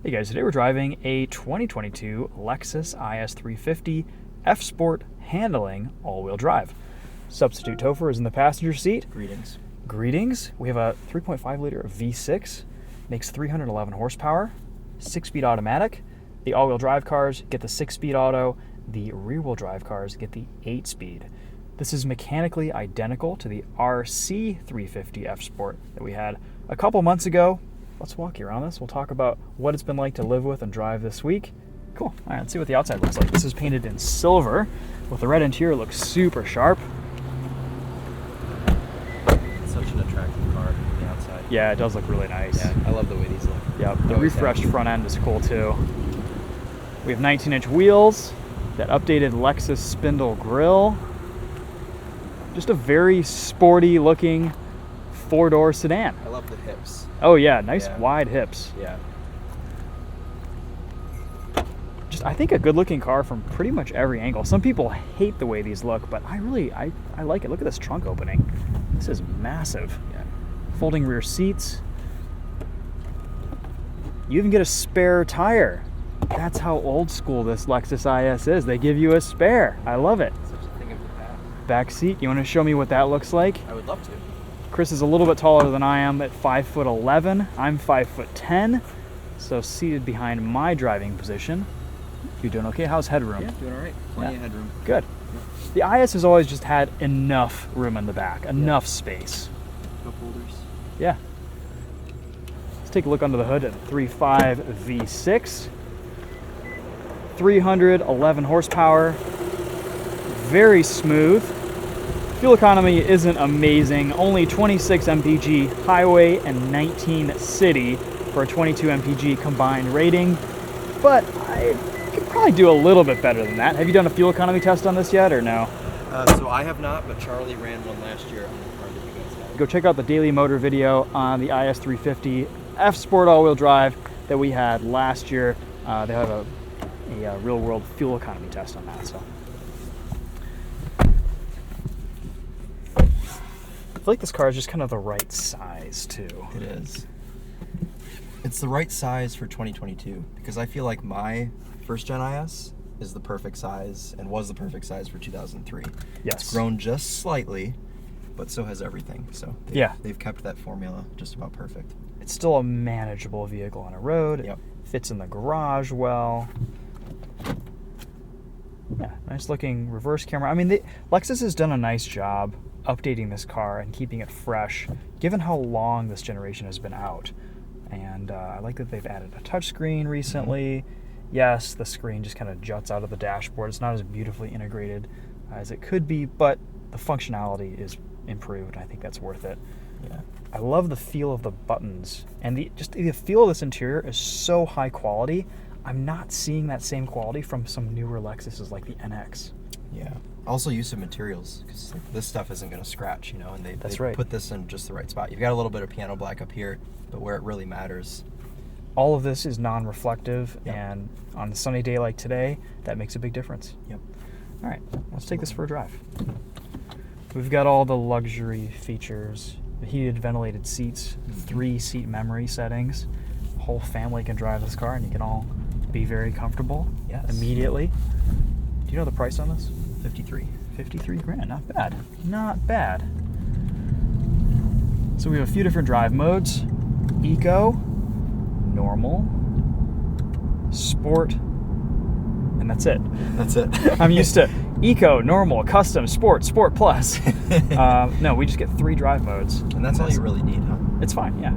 Hey guys, today we're driving a 2022 Lexus IS350 F-Sport handling all-wheel drive. Substitute Topher is in the passenger seat. Greetings. Greetings. We have a 3.5 liter V6, makes 311 horsepower, 6-speed automatic. The all-wheel drive cars get the 6-speed auto. The rear-wheel drive cars get the 8-speed. This is mechanically identical to the RC350 F-Sport that we had a couple months ago. Let's walk you around this. We'll talk about what it's been like to live with and drive this week. Cool. All right, let's see what the outside looks like. This is painted in silver with the red interior. Looks super sharp. It's such an attractive car from the outside. Yeah, it does look really nice. Yeah, I love the way these look. Yeah, the refreshed front end is cool too. We have 19-inch wheels, that updated Lexus spindle grille. Just a very sporty looking four-door sedan. I love the hips. Oh yeah, nice wide hips. Yeah. Just, I think a good looking car from pretty much every angle. Some people hate the way these look, but I like it. Look at this trunk opening. This is massive. Yeah. Folding rear seats. You even get a spare tire. That's how old school this Lexus IS is. They give you a spare. I love it. Such a thing of the past. Back seat. You want to show me what that looks like? I would love to. Chris is a little bit taller than I am at 5'11". I'm 5'10", so seated behind my driving position. You doing okay? How's headroom? Yeah, doing all right. Plenty of headroom. Good. The IS has always just had enough room in the back, enough space. Cup holders. Yeah. Let's take a look under the hood at the 3.5 V6. 311 horsepower. Very smooth. Fuel economy isn't amazing, only 26 mpg highway and 19 city for a 22 mpg combined rating, but I could probably do a little bit better than that. Have you done a fuel economy test on this yet, or no? So I have not, but Charlie ran one last year on the car that you guys had. Go check out the Daily Motor video on the IS350 F-Sport all-wheel drive that we had last year. They have a real-world fuel economy test on that, so. I feel like this car is just kind of the right size too. It is. It's the right size for 2022 because I feel like my first gen IS is the perfect size and was the perfect size for 2003. Yes. It's grown just slightly, but so has everything. So they've kept that formula just about perfect. It's still a manageable vehicle on a road. Yep. It fits in the garage well. Yeah, nice looking reverse camera. I mean, Lexus has done a nice job updating this car and keeping it fresh, given how long this generation has been out. And I like that they've added a touchscreen recently. Mm-hmm. Yes, the screen just kind of juts out of the dashboard. It's not as beautifully integrated as it could be, but the functionality is improved. I think that's worth it. Yeah. I love the feel of the buttons, and the feel of this interior is so high quality. I'm not seeing that same quality from some newer Lexuses like the NX. Yeah. Also use of materials, because this stuff isn't going to scratch, you know, and they put this in just the right spot. You've got a little bit of piano black up here, but where it really matters. All of this is non-reflective, Yep. and on a sunny day like today, that makes a big difference. Yep. All right, let's take this for a drive. We've got all the luxury features, the heated ventilated seats, 3-seat memory settings. The whole family can drive this car, and you can all be very comfortable immediately. Do you know the price on this? 53 grand, not bad. Not bad. So we have a few different drive modes. Eco, normal, sport, and that's it. That's it. I'm used to Eco, normal, custom, sport, sport plus. No, we just get 3 drive modes. And that's all you really need, huh? It's fine, yeah.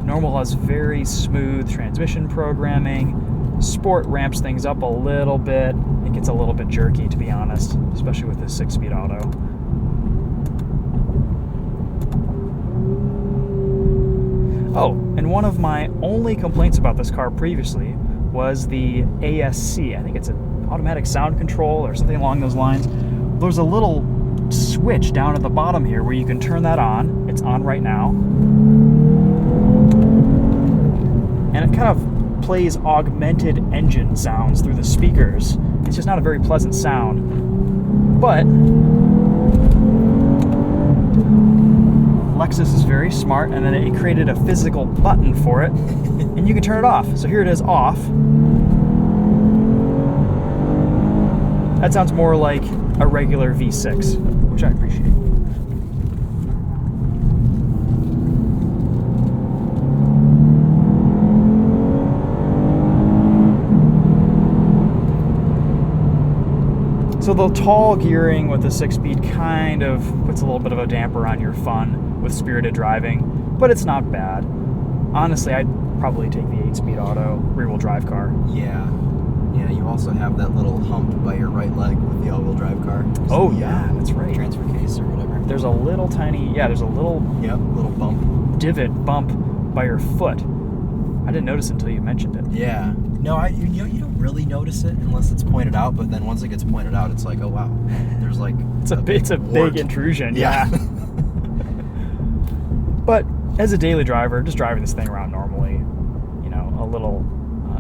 Normal has very smooth transmission programming. Sport ramps things up a little bit. It gets a little bit jerky, to be honest, especially with this 6-speed auto. Oh, and one of my only complaints about this car previously was the ASC. I think it's an automatic sound control or something along those lines. There's a little switch down at the bottom here where you can turn that on. It's on right now. And it kind of plays augmented engine sounds through the speakers. It's just not a very pleasant sound, but Lexus is very smart, and then it created a physical button for it And you can turn it off. So here it is off. That sounds more like a regular V6, which I appreciate. So the tall gearing with the 6-speed kind of puts a little bit of a damper on your fun with spirited driving, but it's not bad. Honestly, I'd probably take the 8-speed auto rear-wheel drive car. Yeah. Yeah, you also have that little hump by your right leg with the all-wheel drive car. Oh, yeah, that's right. Transfer case or whatever. There's a little tiny, there's a little little bump. divot bump by your foot. I didn't notice it until you mentioned it. Yeah. No, you don't really notice it unless it's pointed out, but then once it gets pointed out, it's like, oh wow, there's like It's a big intrusion, yeah. But as a daily driver, just driving this thing around normally, a little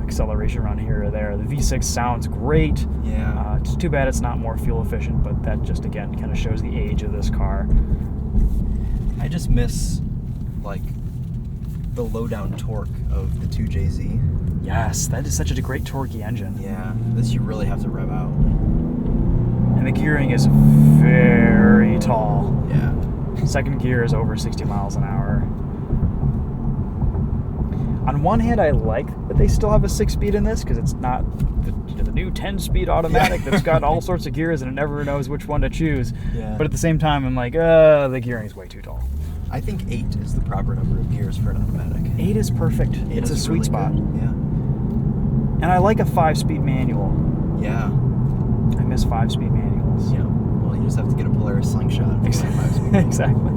acceleration around here or there. The V6 sounds great. Yeah. It's too bad it's not more fuel efficient, but that just again kind of shows the age of this car. I just miss like the low down torque of the 2JZ. Yes, that is such a great torquey engine. Yeah, this you really have to rev out. And the gearing is very tall. Yeah. Second gear is over 60 miles an hour. On one hand, I like that they still have a 6-speed in this because it's not the new 10-speed automatic that's got all sorts of gears and it never knows which one to choose. Yeah. But at the same time, I'm like, the gearing is way too tall. I think 8 is the proper number of gears for an automatic. 8 is perfect. 8 It's a is sweet really spot. good. Yeah. And I like a 5-speed manual. Yeah. I miss 5-speed manuals. Yeah. Well, you just have to get a Polaris slingshot. Exactly. Exactly.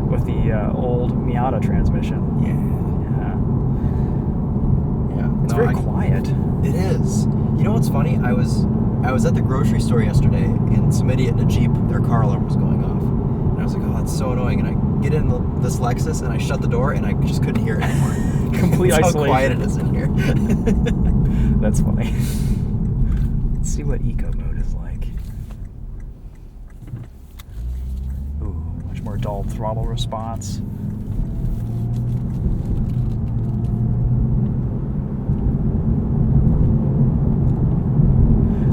With the old Miata transmission. Yeah. It's very quiet. It is. You know what's funny? I was at the grocery store yesterday, and some idiot in a Jeep, their car alarm was going off. And I was like, oh, that's so annoying. And I get in this Lexus, and I shut the door, and I just couldn't hear it anymore. Complete That's isolation. how quiet it is in here. That's funny. Let's see what eco mode is like. Ooh, much more dull throttle response.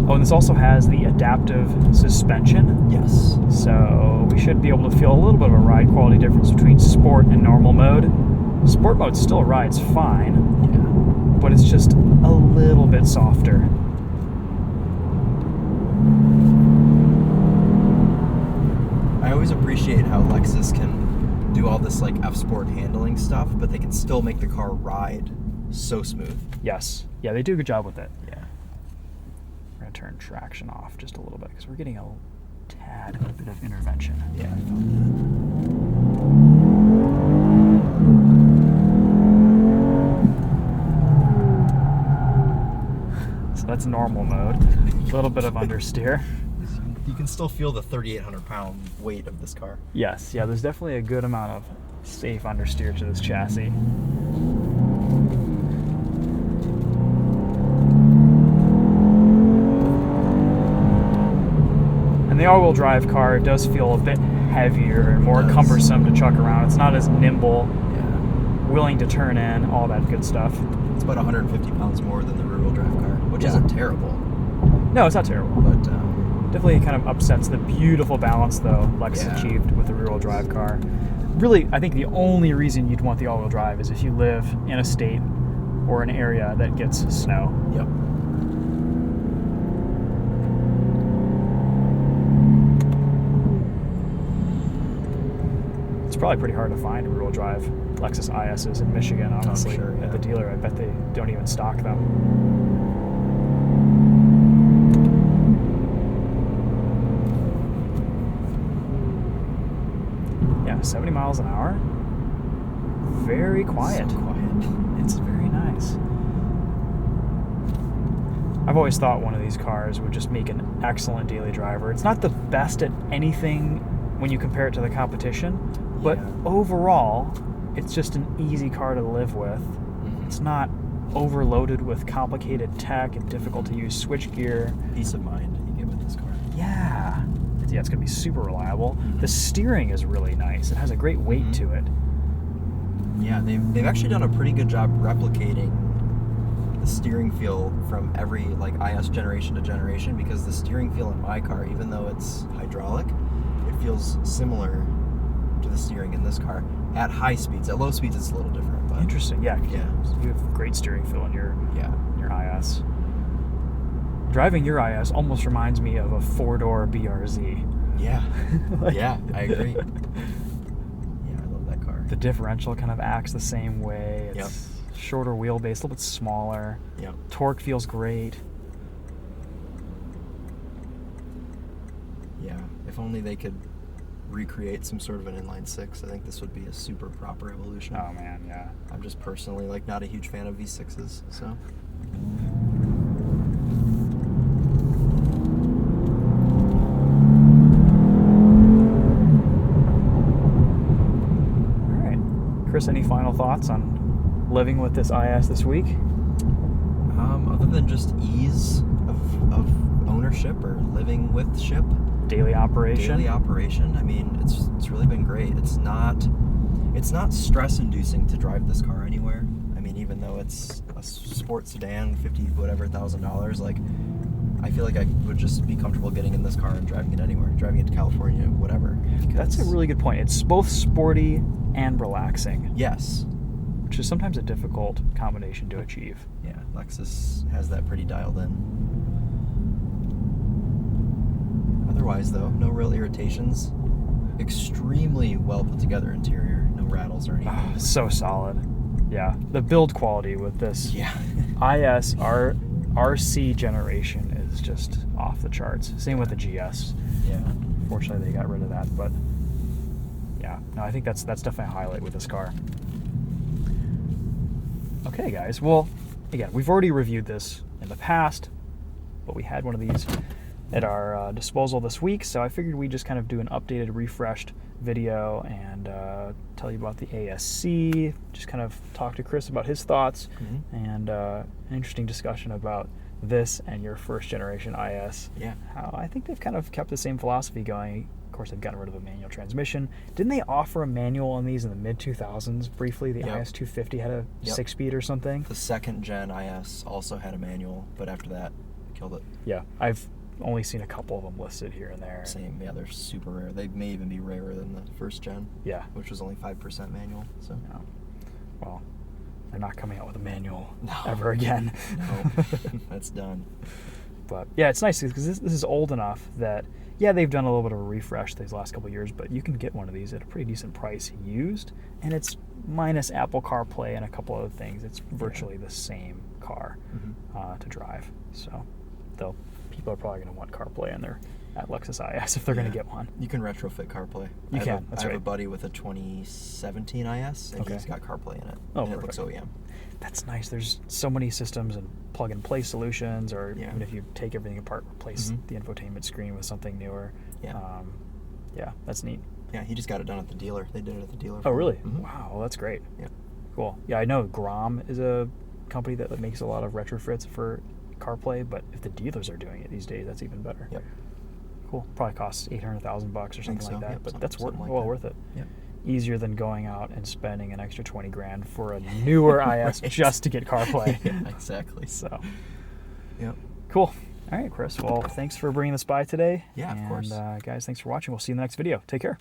Oh, and this also has the adaptive suspension. Yes. So we should be able to feel a little bit of a ride quality difference between sport and normal mode. Sport mode still rides fine, but it's just a little bit softer. I always appreciate how Lexus can do all this like F-Sport handling stuff, but they can still make the car ride so smooth. Yes. Yeah, they do a good job with it. Yeah. We're going to turn traction off just a little bit because we're getting a tad bit of intervention. Yeah, I found So that's normal mode. A little bit of understeer. You can still feel the 3,800-pound weight of this car. Yes, yeah, there's definitely a good amount of safe understeer to this chassis. And the all-wheel drive car does feel a bit heavier and more cumbersome to chuck around. It's not as nimble, willing to turn in, all that good stuff. It's about 150 pounds more than the rear-wheel drive car, which isn't terrible. No, it's not terrible. But definitely kind of upsets the beautiful balance, though, Lexus achieved with the rear-wheel drive car. Really, I think the only reason you'd want the all-wheel drive is if you live in a state or an area that gets snow. Yep. It's probably pretty hard to find rear-wheel drive Lexus ISs in Michigan, honestly. sure, At the dealer, I bet they don't even stock them. Yeah, 70 miles an hour. Very quiet. So quiet. It's very nice. I've always thought one of these cars would just make an excellent daily driver. It's not the best at anything when you compare it to the competition, but overall, it's just an easy car to live with. Mm-hmm. It's not overloaded with complicated tech and difficult to use switchgear. Peace of mind you get with this car. Yeah, it's going to be super reliable. The steering is really nice. It has a great weight to it. Yeah, they've actually done a pretty good job replicating the steering feel from every like IS generation to generation, because the steering feel in my car, even though it's hydraulic, it feels similar to the steering in this car at high speeds. At low speeds, it's a little different. But Interesting. Yeah. Yeah. You have great steering feel in your Yeah. IS. Driving your IS almost reminds me of a 4-door BRZ. Yeah. Like- Yeah, I agree. Yeah, I love that car. The differential kind of acts the same way. It's shorter wheelbase, a little bit smaller. Yep. Torque feels great. Yeah. If only they could recreate some sort of an inline six, I think this would be a super proper evolution. Oh man, yeah. I'm just personally like not a huge fan of V6s, so. All right, Chris, any final thoughts on living with this IS this week? Other than just ease of ownership or living with ship, Daily operation. daily operation, I mean, it's really been great. It's not stress inducing to drive this car anywhere. I mean, even though it's a sport sedan, $50,000, like I feel like I would just be comfortable getting in this car and driving it anywhere, driving it to California, whatever. That's a because- really good point. It's both sporty and relaxing, Yes. which is sometimes a difficult combination to achieve. Yeah, Lexus has that pretty dialed in. Otherwise, though, no real irritations. Extremely well put together interior. No rattles or anything. Oh, so solid. Yeah, the build quality with this Yeah. IS RC generation is just off the charts. Same with the GS. Yeah. Fortunately, they got rid of that, but yeah, no, I think that's definitely a highlight with this car. Okay, guys. Well, again, we've already reviewed this in the past, but we had one of these at our disposal this week, so I figured we'd just kind of do an updated, refreshed video and tell you about the ASC, just kind of talk to Chris about his thoughts, and an interesting discussion about this and your first generation IS. Yeah. How I think they've kind of kept the same philosophy going. Of course, they've gotten rid of the manual transmission. Didn't they offer a manual on these in the mid-2000s briefly? The Yep. IS 250 had a Yep. 6-speed or something? The second gen IS also had a manual, but after that, killed it. Yeah, I've only seen a couple of them listed here and there. Same. Yeah, they're super rare. They may even be rarer than the first gen, Yeah. which was only 5% manual. So. No. Well, they're not coming out with a manual No. ever again. No, that's done. But yeah, it's nice because this is old enough that, yeah, they've done a little bit of a refresh these last couple of years, but you can get one of these at a pretty decent price used, and it's minus Apple CarPlay and a couple other things. It's virtually the same car to drive. So people are probably going to want CarPlay in their at Lexus IS if they're going to get one. You can retrofit CarPlay. You I can, have that's I have right. a buddy with a 2017 IS, and Okay. he's got CarPlay in it. Oh, and it looks perfect. OEM. That's nice. There's so many systems and plug-and-play solutions, or Yeah. even if you take everything apart, replace Mhm. the infotainment screen with something newer. Yeah. Yeah, that's neat. Yeah, he just got it done at the dealer. They did it at the dealer. Oh, for him. really? Mhm. Wow, well, that's great. Yeah. Cool. Yeah, I know Grom is a company that makes a lot of retrofits for CarPlay, but if the dealers are doing it these days, that's even better. Yep. Cool. Probably costs $800,000 or something so, like that, yep, but something- that's something like well that. worth it. Yep. Easier than going out and spending an extra $20,000 for a newer IS Right. just to get CarPlay. Yeah, exactly. So, Yep. cool. All right, Chris. Well, thanks for bringing this by today. Yeah, of course. And guys, thanks for watching. We'll see you in the next video. Take care.